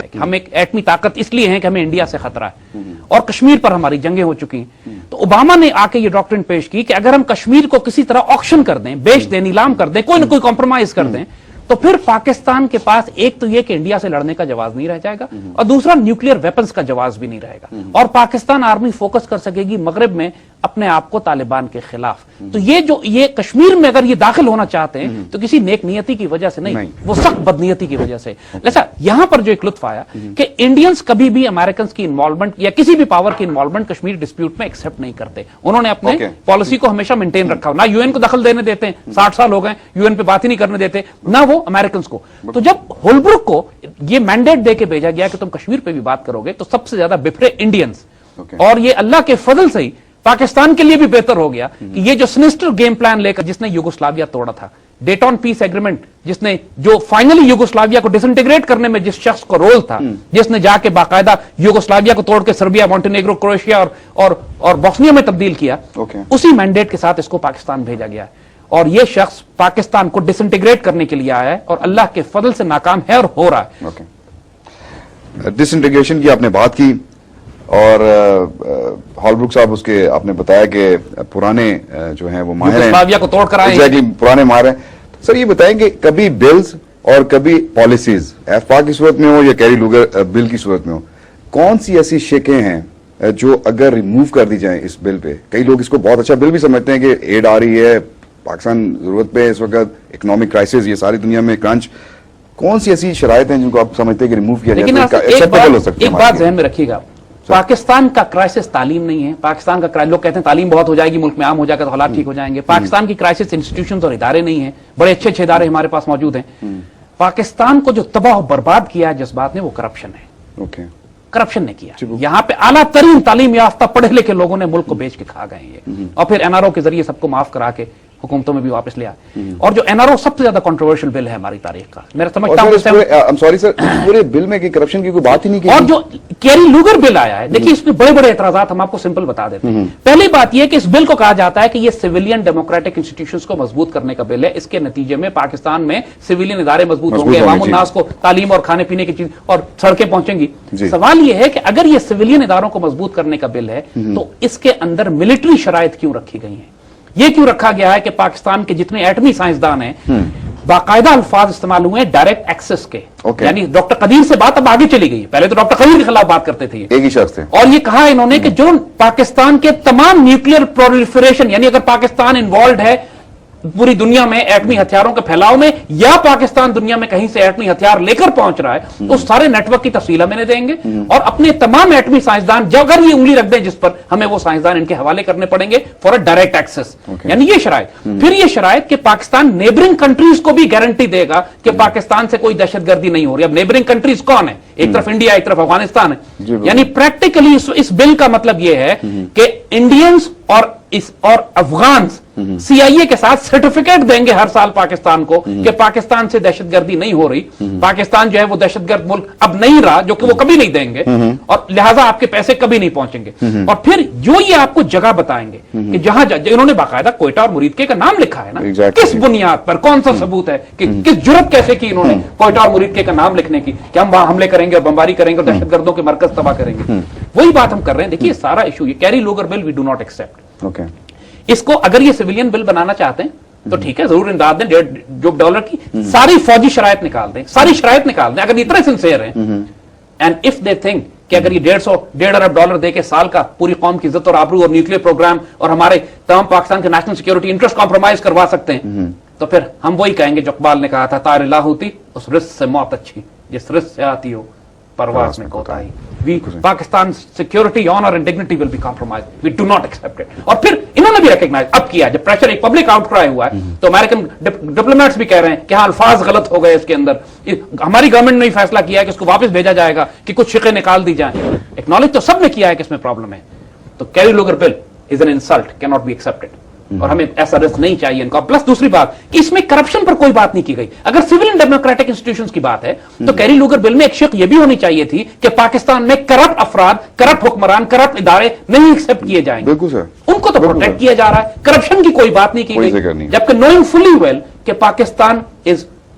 ہے کہ ہم ایک ایٹمی طاقت اس لیے ہیں کہ ہمیں انڈیا سے خطرہ ہے اور کشمیر پر ہماری جنگیں ہو چکی ہیں. تو اوباما نے آ کے یہ ڈاکٹرن پیش کی کہ اگر ہم کشمیر کو کسی طرح آکشن کر دیں, بیچ دیں, نیلام کر دیں, کوئی نہ کوئی کمپرومائز کر دیں, تو پھر پاکستان کے پاس ایک تو یہ کہ انڈیا سے لڑنے کا جواز نہیں رہ جائے گا اور دوسرا نیوکلیئر ویپنز کا جواز بھی نہیں رہے گا اور پاکستان آرمی فوکس کر سکے گی مغرب میں اپنے آپ کو طالبان کے خلاف. تو یہ کشمیر میں اگر یہ داخل ہونا چاہتے ہیں تو کسی نیک نیتی کی وجہ سے نہیں, وہ سخت بدنیتی کی وجہ سے. اچھا, یہاں پر جو ایک لطف آیا کہ انڈینز کبھی بھی امریکنز کی انوالومنٹ یا کسی بھی پاور کی انوالومنٹ کشمیر ڈسپیوٹ میں ایکسپٹ نہیں کرتے. انہوں نے اپنے پالیسی کو ہمیشہ مینٹین رکھا, نہ یو این کو دخل دینے دیتے ہیں, 60 سال ہو گئے یو این پہ بات ہی نہیں کرنے دیتے, نہ وہ امریکنز کو. تو جب ہولبرگ کو یہ مینڈیٹ دے کے بھیجا گیا کہ تم کشمیر پہ بھی بات کرو گے تو سب سے زیادہ بفرے انڈینز, اور یہ اللہ کے فضل سے ہی پاکستان کے لیے بھی بہتر ہو گیا کہ یہ جو سنسٹر گیم پلان لے کر جس نے یوگوسلاویا توڑا تھا, ڈیٹون پیس ایگریمنٹ, جس نے جو فائنلی یوگوسلاویا کو ڈس انٹیگریٹ کرنے میں جس شخص کو رول تھا, جس نے جا کے باقاعدہ یوگوسلاویا کو توڑ کے سربیا, مونٹینیگرو, کروشیا اور بوسنیا میں تبدیل کیا, اسی مینڈیٹ کے ساتھ اس کو پاکستان بھیجا گیا ہے. اور یہ شخص پاکستان کو ڈس انٹیگریٹ کرنے کے لیے آیا ہے اور اللہ کے فضل سے ناکام ہے اور ہو رہا ہے. ڈس انٹیگریشن کی آپ نے بات کی اور ہالبروک صاحب اس کے آپ نے بتایا کہ پرانے جو ہیں وہ ماہر ہیں, کو توڑ کر آئے, پرانے ماہر ہیں. سر یہ بتائیں کہ کبھی بلز اور کبھی پالیسیز ایفپا کی صورت میں ہو یا کیری لوگر بل کی صورت میں ہو, کون سی ایسی شکیں ہیں جو اگر ریموو کر دی جائیں اس بل پہ؟ کئی لوگ اس کو بہت اچھا بل بھی سمجھتے ہیں کہ ایڈ آ رہی ہے, پاکستان ضرورت پہ اس وقت, اکنامک کرائسس, یہ ساری دنیا میں کرنچ, کون سی ایسی شرائط ہیں جن کو آپ سمجھتے ہیں کہ ریموو کیا جائے؟ ایک بات ذہن میں رکھیے گا, پاکستان کا کرائسس تعلیم نہیں ہے. پاکستان کا لوگ کہتے ہیں تعلیم بہت ہو جائے گی, ملک میں عام ہو جائے گا تو حالات ٹھیک ہو جائیں گے. پاکستان کی کرائسس انسٹیٹیوشنز اور ادارے نہیں ہیں, بڑے اچھے اچھے ادارے ہمارے پاس موجود ہیں. پاکستان کو جو تباہ و برباد کیا ہے جذبات نے, وہ کرپشن ہے. کرپشن نے کیا. یہاں پہ اعلیٰ ترین تعلیم یافتہ پڑھے لکھے لوگوں نے ملک کو بیچ کے کھا گئے ہیں اور پھر این آر او کے ذریعے سب کو معاف کرا کے حکومتوں میں بھی واپس لیا. اور جو این آر او سب سے زیادہ کنٹروورشل بل ہے ہماری تاریخ کا, میرا سمجھتا ہوں پورے بل میں کرپشن کی کوئی بات ہی نہیں کی. اور جو کیری لوگر بل آیا ہے, دیکھیے اس میں بڑے بڑے اعتراضات ہم آپ کو سمپل بتا دیتے ہیں. پہلی بات یہ کہ اس بل کو کہا جاتا ہے کہ یہ سویلین ڈیموکریٹک انسٹیٹیوشنز کو مضبوط کرنے کا بل ہے. اس کے نتیجے میں پاکستان میں سویلین ادارے مضبوط ہوں گے, عوام الناس کو تعلیم اور کھانے پینے کی چیز اور سڑکیں پہنچیں گی. سوال یہ ہے کہ اگر یہ سویلین اداروں کو مضبوط کرنے کا بل ہے تو اس کے اندر ملٹری شرائط کیوں رکھی گئی ہیں؟ یہ کیوں رکھا گیا ہے کہ پاکستان کے جتنے ایٹمی سائنسدان ہیں, باقاعدہ الفاظ استعمال ہوئے ہیں ڈائریکٹ ایکسس کے. یعنی ڈاکٹر قدیر سے بات اب آگے چلی گئی. پہلے تو ڈاکٹر قدیر کے خلاف بات کرتے تھے, ایک ہی شخص تھے, اور یہ کہا انہوں نے کہ جو پاکستان کے تمام نیوکلیئر پرولیفریشن, یعنی اگر پاکستان انوالوڈ ہے پوری دنیا میں ایٹمی ہتھیاروں کے پھیلاؤ میں, یا پاکستان دنیا میں کہیں سے ایٹمی ہتھیار لے کر پہنچ رہا ہے, تو سارے نیٹ ورک کی تفصیل ہمیں دیں گے اور اپنے تمام ایٹمی سائنسدان جو اگر یہ انگلی رکھ دیں جس پر, ہمیں وہ سائنسدان ان کے حوالے کرنے پڑیں گے فار اے ڈائریکٹ ایکسس. یعنی یہ شرائط. پھر یہ شرائط کہ پاکستان نیبرنگ کنٹریز کو بھی گارنٹی دے گا کہ پاکستان سے کوئی دہشت گردی نہیں ہو رہی. اب نیبرنگ کنٹریز کون ہے؟ ایک طرف انڈیا, ایک طرف افغانستان ہے. یعنی پریکٹیکلی اس بل کا مطلب یہ ہے کہ انڈینز اور افغانز سی آئی اے کے ساتھ سرٹیفکیٹ دیں گے ہر سال پاکستان کو کہ پاکستان سے دہشت گردی نہیں ہو رہی, پاکستان جو ہے وہ دہشت گرد ملک اب نہیں رہا, جو کہ وہ کبھی نہیں دیں گے, اور لہٰذا آپ کے پیسے کبھی نہیں پہنچیں گے. اور پھر جو یہ آپ کو جگہ بتائیں گے کہ جہاں انہوں نے باقاعدہ کوئٹہ اور مریدکے کا نام لکھا ہے نا, کس بنیاد پر, کون سا ثبوت ہے کہ کس جرت کیسے کی انہوں نے کوئٹہ اور مریدکے کا نام لکھنے کی کہ ہم وہاں حملے کریں گے اور بمباری کریں گے اور دہشت گردوں کے مرکز تباہ کریں گے. وہی بات ہم کر رہے ہیں. دیکھیے سارا ایشو یہ Kerry Lugar bill we do not accept. اس کو اگر یہ سویلین بل بنانا چاہتے ہیں تو ٹھیک ہے, ضرور امداد دیں, $1.5 کی ساری فوجی شرائط نکال دیں, ساری شرائط نکال دیں اگر اتنے سنسیئر ہیں. اینڈ اف دے تھنک کہ اگر یہ $1.5 ارب دے کے سال کا پوری قوم کی عزت اور آبرو اور نیوکلیئر پروگرام اور ہمارے تمام پاکستان کے نیشنل سیکورٹی انٹرسٹ کمپرومائز کروا سکتے ہیں, تو پھر ہم وہی کہیں گے جو اقبال نے کہا تھا, تار لا ہوتی اس رزق سے موت اچھی جس رزق سے آتی ہو پرواز میں کوتاہی. Pakistan security, honour and dignity will be compromised, we do not accept it. اور پھر انہوں نے بھی ریکگنائز اب کیا, جب پریشر ایک پبلک آؤٹ کرائے ہوا ہے تو امریکن ڈپلومیٹس بھی کہہ رہے ہیں کہ ہاں الفاظ غلط ہو گئے اس کے اندر, ہماری گورنمنٹ نے فیصلہ کیا ہے کہ اس کو واپس بھیجا جائے گا کہ کچھ شقیں نکال دی جائیں. ایکنالج تو سب نے کیا ہے کہ اس میں پرابلم ہے. تو Kerry Lugar bill is an insult, can not be accepted, اور ہمیں ایسا رسک نہیں چاہیے ان کا. پلس دوسری بات کہ اس میں کرپشن پر کوئی بات نہیں کی گئی. اگر سول اینڈ ڈیموکریٹک انسٹیٹیوشنز کی بات ہے تو کیری لوگر بل میں ایک شق یہ بھی ہونی چاہیے تھی کہ پاکستان میں کرپٹ افراد, کرپٹ حکمران, کرپٹ ادارے نہیں ایکسپٹ کیے جائیں گے. بالکل سر, ان کو تو پروٹیکٹ کیا جا رہا ہے. کرپشن کی کوئی بات نہیں کی گئی, جبکہ نوئنگ فلی ویل کہ پاکستان از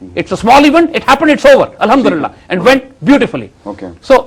It's a small event, it happened, it's over, alhamdulillah, and went beautifully. Okay. So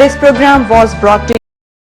This program was brought to